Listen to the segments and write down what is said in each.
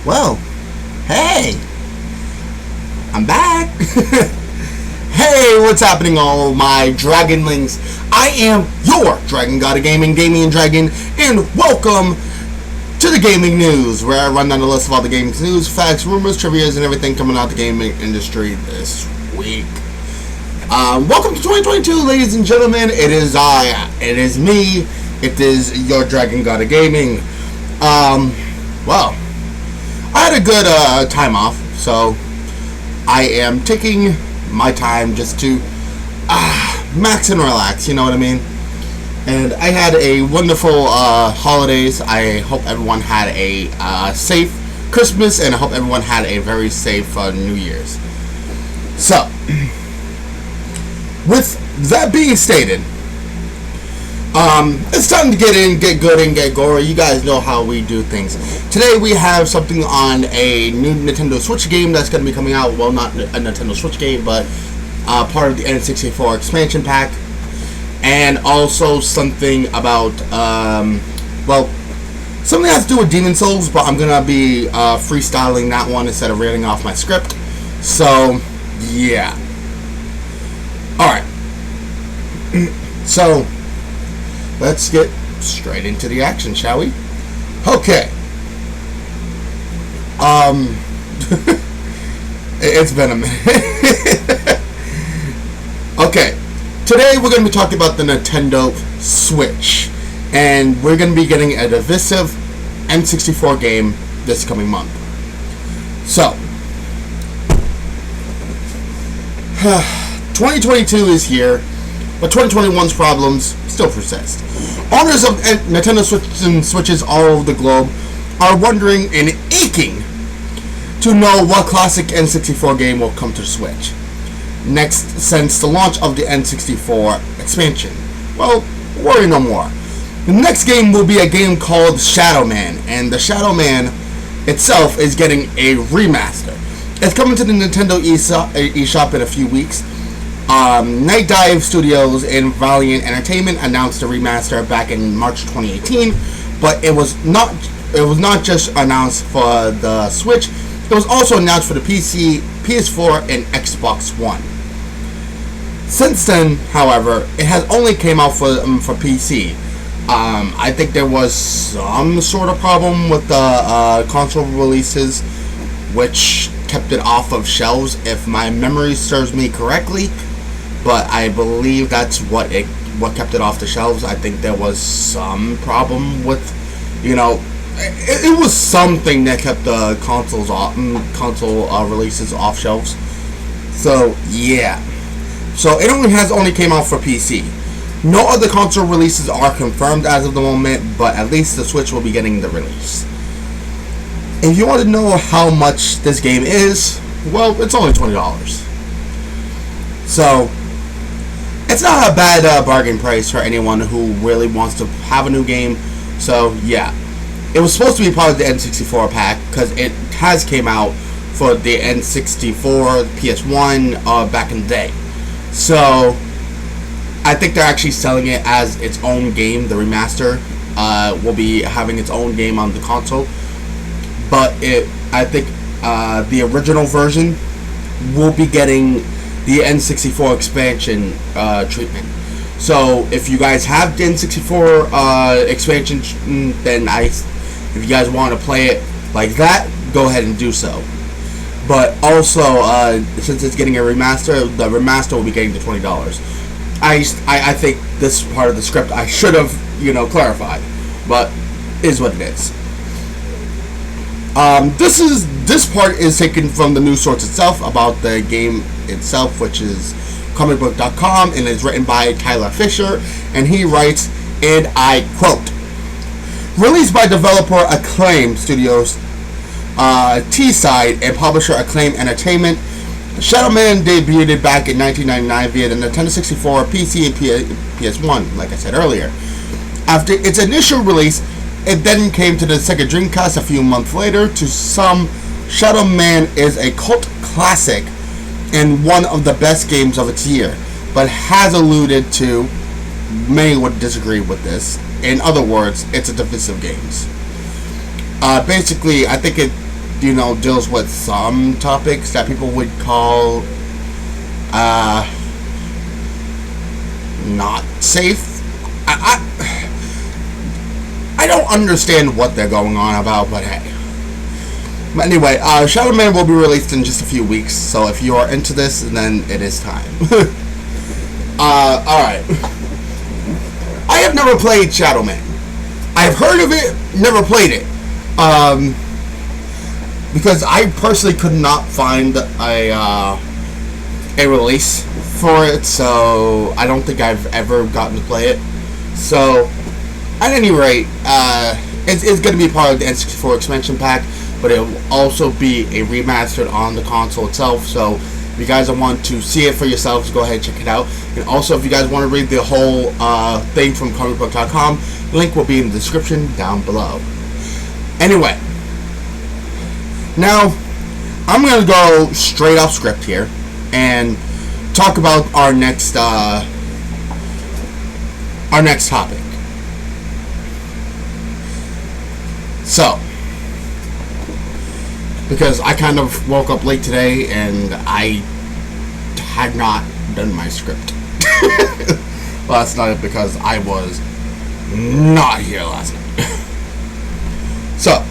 Well, hey, I'm back. Hey, what's happening, all my Dragonlings? I am your Dragon God of Gaming, Damian Dragon, and welcome to the Gaming News, where I run down the list of all the gaming news, facts, rumors, trivias, and everything coming out the gaming industry this week. Welcome to 2022, ladies and gentlemen. It is me, it is your Dragon God of Gaming. Well, I had a good time off, so I am taking my time just to max and relax, you know what I mean? And I had a wonderful holidays. I hope everyone had a safe Christmas, and I hope everyone had a very safe New Year's. So, with that being stated, it's time to get in, get good, and get gory. You guys know how we do things. Today we have something on a new Nintendo Switch game that's going to be coming out. Well, not a Nintendo Switch game, but part of the N64 expansion pack. And also something about, something has to do with Demon Souls, but I'm going to be freestyling that one instead of reading off my script. So, yeah. Alright. So, let's get straight into the action, shall we? Okay. It's been a minute. Okay. Today we're going to be talking about the Nintendo Switch. And we're going to be getting a divisive N64 game this coming month. So, 2022 is here, but 2021's problems still persist. Owners of Nintendo Switches all over the globe are wondering and aching to know what classic N64 game will come to the Switch next since the launch of the N64 expansion. Well, worry no more. The next game will be a game called Shadow Man, and the Shadow Man itself is getting a remaster. It's coming to the Nintendo eShop in a few weeks. Night Dive Studios and Valiant Entertainment announced the remaster back in March 2018, but it was not just announced for the Switch. It was also announced for the PC, PS4, and Xbox One. Since then, however, it has only came out for PC. I think there was some sort of problem with the console releases, which kept it off of shelves, if my memory serves me correctly. But I believe that's what kept it off the shelves. I think there was some problem with, it was something that kept the console releases off shelves. So yeah, so it only came out for PC. No other console releases are confirmed as of the moment, but at least the Switch will be getting the release. If you want to know how much this game is, well, it's only $20. So, it's not a bad bargain price for anyone who really wants to have a new game. So, yeah. It was supposed to be part of the N64 pack, because it has came out for the N64, PS1, back in the day. So, I think they're actually selling it as its own game. The remaster will be having its own game on the console. But I think the original version will be getting the N64 expansion treatment. So if you guys have the N64 expansion, then if you guys want to play it like that, go ahead and do so. But also, since it's getting a remaster, the remaster will be getting the $20. I think this part of the script I should have clarified, but is what it is. This part is taken from the news source itself about the game itself, which is comicbook.com, and is written by Tyler Fisher, and he writes, and I quote, "Released by developer Acclaim Studios, T-Side, and publisher Acclaim Entertainment, Shadow Man debuted back in 1999 via the Nintendo 64, PC, and PS1, like I said earlier. After its initial release, it then came to the Sega Dreamcast a few months later. To some, Shadow Man is a cult classic and one of the best games of its year, but has alluded to, many would disagree with this, in other words, it's a divisive game. Basically, I think deals with some topics that people would call not safe. I don't understand what they're going on about, but hey. But anyway, Shadow Man will be released in just a few weeks, so if you are into this, then it is time. Alright. I have never played Shadow Man. I've heard of it, never played it. Because I personally could not find a release for it, so I don't think I've ever gotten to play it. So, at any rate, it's going to be part of the N64 expansion pack, but it will also be a remastered on the console itself. So, if you guys want to see it for yourselves, go ahead and check it out. And also, if you guys want to read the whole thing from comicbook.com, link will be in the description down below. Anyway, now I'm going to go straight off script here and talk about our next topic. So, because I kind of woke up late today and I had not done my script last night because I was not here last night. So,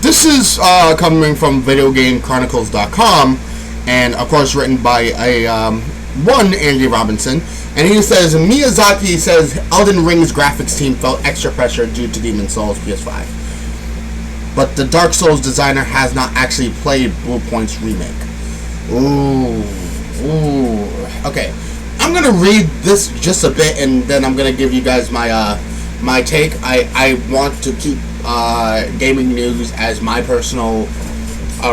this is coming from VideoGameChronicles.com, and of course written by one Andy Robinson, and he says Miyazaki says Elden Rings graphics team felt extra pressure due to Demon Souls PS5, but the Dark Souls designer has not actually played Blue Point's remake. Ooh. Okay, I'm gonna read this just a bit, and then I'm gonna give you guys my my take. I want to keep gaming news as my personal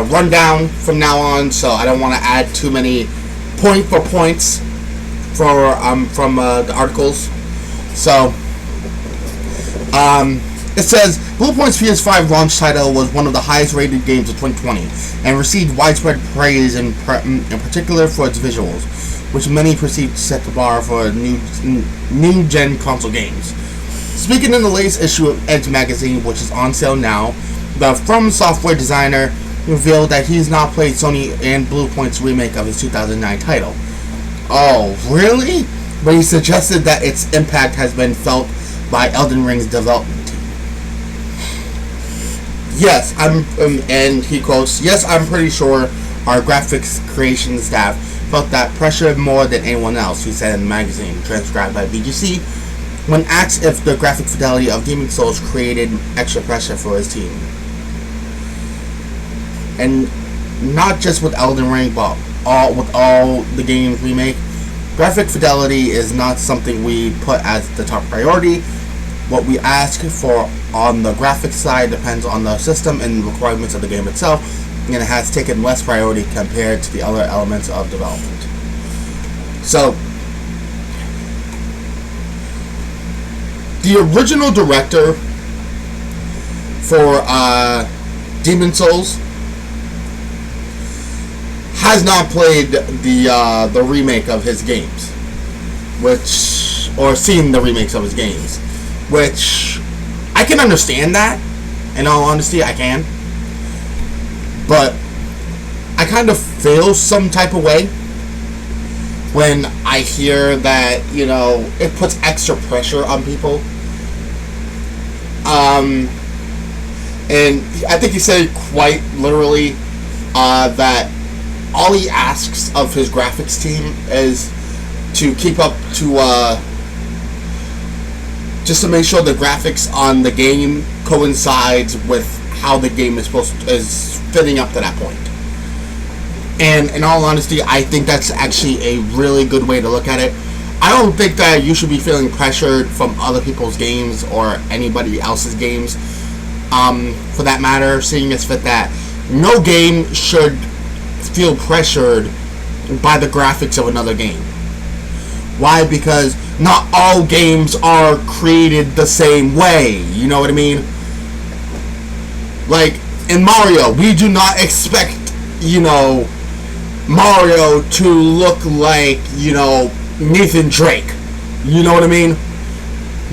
rundown from now on, so I don't want to add too many point for points for from the articles. So it says Blue Point's PS5 launch title was one of the highest rated games of 2020 and received widespread praise in particular for its visuals, which many perceived to set the bar for new gen console games. Speaking in the latest issue of Edge magazine, which is on sale now, the From Software designer revealed that he's not played Sony and Blue Point's remake of his 2009 title. Oh, really? But he suggested that its impact has been felt by Elden Ring's development team. Yes, and he quotes, "Yes, I'm pretty sure our graphics creation staff felt that pressure more than anyone else," he said in the magazine, transcribed by BGC, when asked if the graphic fidelity of Demon Souls created extra pressure for his team. And not just with Elden Ring, but with all the games we make, graphic fidelity is not something we put as the top priority. What we ask for on the graphics side depends on the system and requirements of the game itself, and it has taken less priority compared to the other elements of development. So, the original director for Demon Souls has not played the remake of his games, or seen the remakes of his games, which I can understand that. In all honesty, I can, but I kind of feel some type of way when I hear that, it puts extra pressure on people. And I think he said quite literally that all he asks of his graphics team is to keep up to just to make sure the graphics on the game coincides with how the game is is fitting up to that point. And in all honesty, I think that's actually a really good way to look at it. I don't think that you should be feeling pressured from other people's games or anybody else's games, for that matter, seeing as fit that no game should feel pressured by the graphics of another game. Why? Because not all games are created the same way. You know what I mean? Like in Mario, we do not expect, Mario to look like, Nathan Drake. You know what I mean?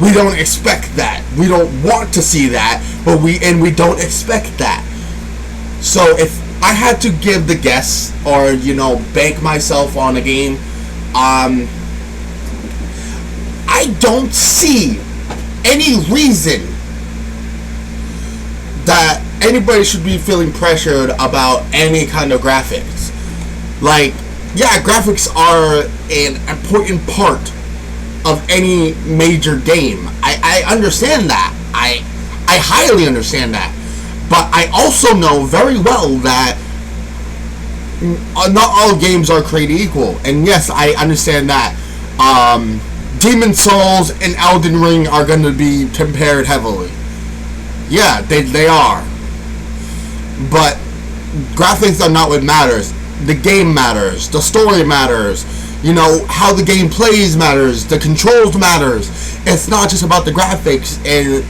We don't expect that. We don't want to see that. but we don't expect that. So if I had to give the guess, or bank myself on a game, I don't see any reason that anybody should be feeling pressured about any kind of graphics. Like, yeah, graphics are an important part of any major game. I understand that. I highly understand that. But I also know very well that not all games are created equal. And yes, I understand that. Demon Souls and Elden Ring are going to be compared heavily. Yeah, they are. But graphics are not what matters. The game matters. The story matters. How the game plays matters. The controls matters. It's not just about the graphics. And,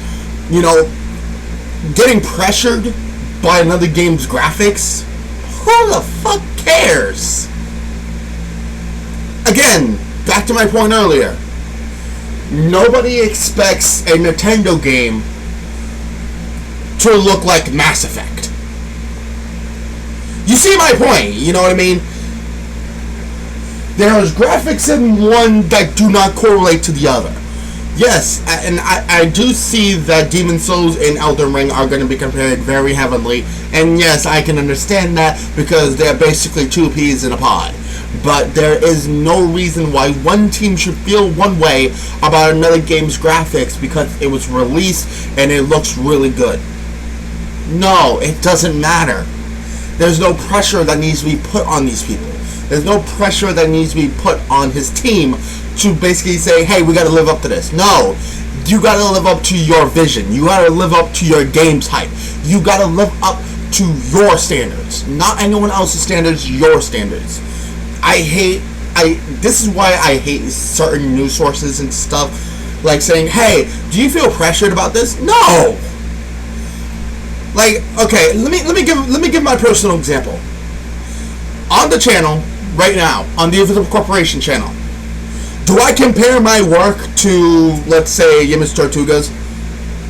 getting pressured by another game's graphics, who the fuck cares? Again, back to my point earlier. Nobody expects a Nintendo game to look like Mass Effect. You see my point, you know what I mean? There's graphics in one that do not correlate to the other. Yes, and I do see that Demon Souls and Elden Ring are going to be compared very heavily. And yes, I can understand that because they're basically two peas in a pod. But there is no reason why one team should feel one way about another game's graphics because it was released and it looks really good. No, it doesn't matter. There's no pressure that needs to be put on these people. There's no pressure that needs to be put on his team to basically say, hey, we got to live up to this. No, you got to live up to your vision. You got to live up to your game's hype. You got to live up to your standards. Not anyone else's standards, your standards. This is why I hate certain news sources and stuff, like saying, hey, do you feel pressured about this? No! Like, okay, let me give my personal example. On the channel, right now, on the Invisible Corporation channel, do I compare my work to, let's say, Yimis Tortugas?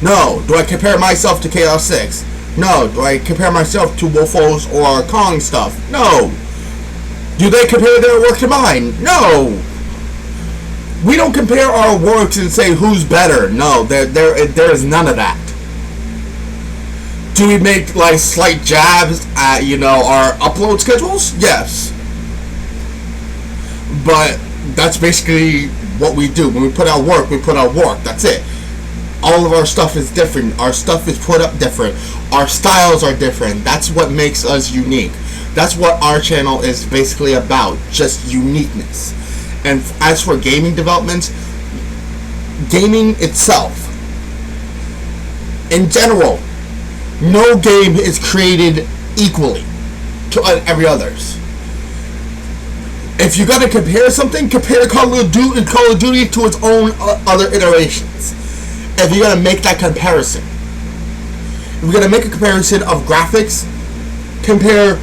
No. Do I compare myself to Chaos 6? No. Do I compare myself to Wolfos or Kong stuff? No. Do they compare their work to mine? No. We don't compare our works and say who's better. No, there is none of that. Do we make like slight jabs at our upload schedules? Yes. But that's basically what we do. When we put out work, we put out work. That's it. All of our stuff is different. Our stuff is put up different. Our styles are different. That's what makes us unique. That's what our channel is basically about. Just uniqueness. And as for gaming development, gaming itself, in general, no game is created equally to every others. If you gotta compare something, compare Call of Duty to its own other iterations. If you're gonna make that comparison, if you're gonna make a comparison of graphics, compare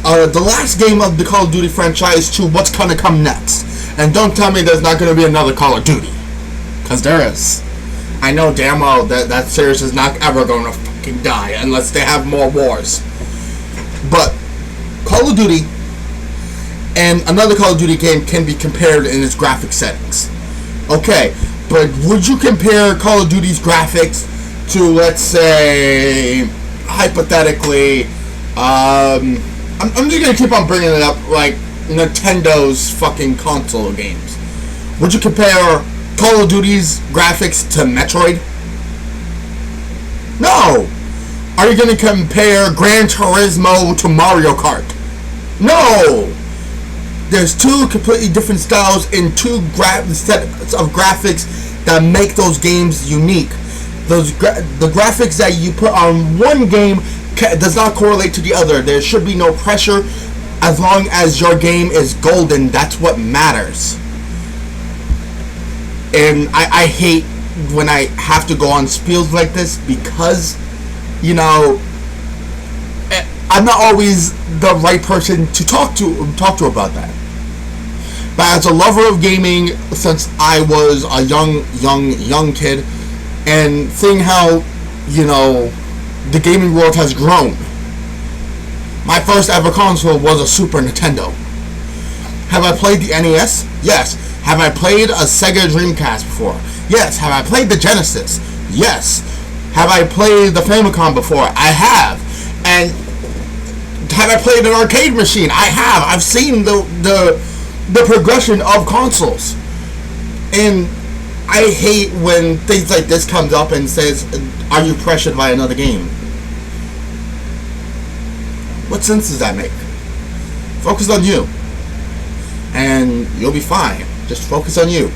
the last game of the Call of Duty franchise to what's gonna come next. And don't tell me there's not gonna be another Call of Duty, because there is. I know damn well that series is not ever gonna fucking die unless they have more wars. But Call of Duty and another Call of Duty game can be compared in its graphic settings. Okay, but would you compare Call of Duty's graphics to, let's say, hypothetically, I'm just gonna keep on bringing it up, like Nintendo's fucking console games. Would you compare Call of Duty's graphics to Metroid? No! Are you gonna compare Gran Turismo to Mario Kart? No! There's two completely different styles and two sets of graphics that make those games unique. The graphics that you put on one game does not correlate to the other. There should be no pressure. As long as your game is golden, that's what matters. And I hate when I have to go on spiels like this because, I'm not always the right person to talk to about that. But as a lover of gaming since I was a young kid, and seeing how, you know, the gaming world has grown. My first ever console was a Super Nintendo. Have I played the NES? Yes. Have I played a Sega Dreamcast before? Yes. Have I played the Genesis? Yes. Have I played the Famicom before? I have. And have I played an arcade machine? I have. I've seen the progression of consoles. And I hate when things like this comes up and says, are you pressured by another game? What sense does that make? Focus on you. And you'll be fine. Just focus on you.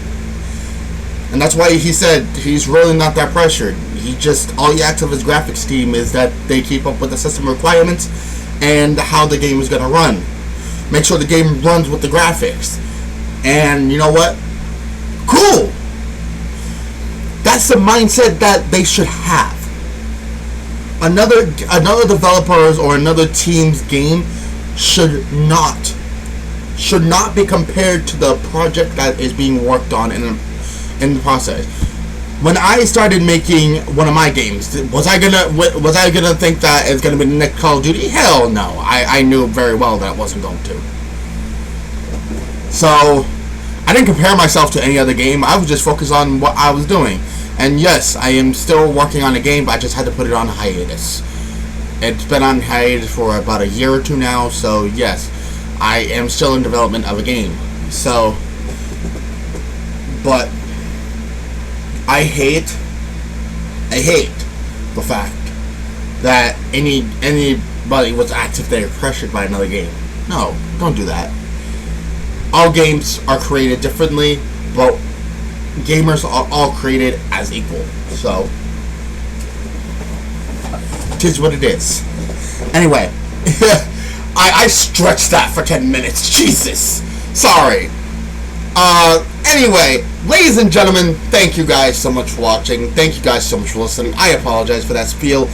And that's why he said he's really not that pressured. He just, all he asks of his graphics team is that they keep up with the system requirements and how the game is going to run. Make sure the game runs with the graphics. And you know what? Cool! That's the mindset that they should have. Another developer's or another team's game should not be compared to the project that is being worked on in the process. When I started making one of my games, was I gonna think that it's gonna be the next Call of Duty? Hell no. I knew very well that it wasn't going to. So I didn't compare myself to any other game. I was just focused on what I was doing. And yes, I am still working on a game, but I just had to put it on hiatus. It's been on hiatus for about a year or two now, so yes, I am still in development of a game. So, but I hate the fact that anybody was acts if they're pressured by another game. No, don't do that. All games are created differently, but gamers are all created as equal. So, it is what it is. Anyway, I stretched that for 10 minutes. Jesus. Sorry. Anyway, ladies and gentlemen, thank you guys so much for watching. Thank you guys so much for listening. I apologize for that spiel,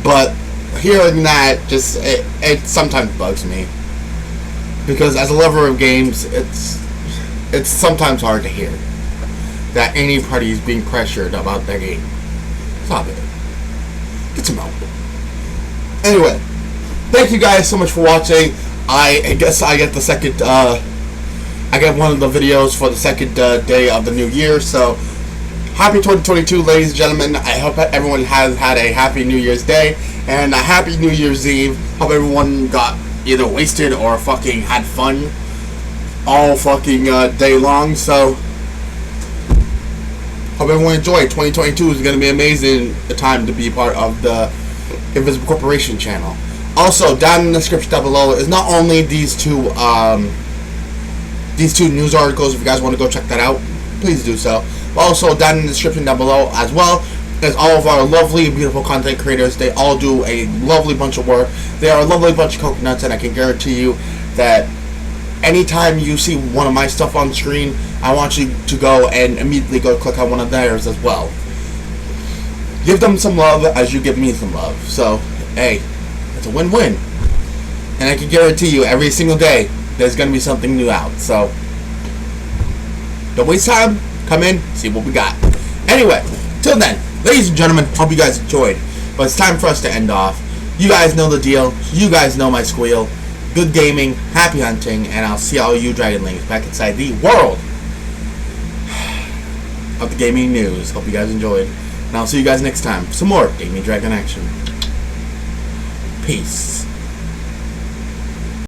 but hearing that just it sometimes bugs me. Because as a lover of games, it's sometimes hard to hear that any party is being pressured about their game. Stop it. Get some help. Anyway, thank you guys so much for watching. I guess I get the second, I get one of the videos for the second day of the new year. So, happy 2022, ladies and gentlemen. I hope that everyone has had a happy New Year's Day and a happy New Year's Eve. Hope everyone got either wasted or fucking had fun all fucking day long. So, hope everyone enjoyed. 2022 is going to be amazing. The time to be part of the Invisible Corporation channel. Also, down in the description down below is not only these two news articles. If you guys want to go check that out, please do so. But also, down in the description down below as well is all of our lovely, beautiful content creators. They all do a lovely bunch of work. They are a lovely bunch of coconuts, and I can guarantee you that anytime you see one of my stuff on screen, I want you to go and immediately go click on one of theirs as well. Give them some love as you give me some love. So, hey, it's a win-win. And I can guarantee you every single day there's going to be something new out. So, don't waste time. Come in, see what we got. Anyway, till then, ladies and gentlemen, hope you guys enjoyed. But it's time for us to end off. You guys know the deal. You guys know my squeal. Good gaming, happy hunting, and I'll see all you dragonlings back inside the world of the gaming news. Hope you guys enjoyed. And I'll see you guys next time for some more Damian Dragon action. Peace.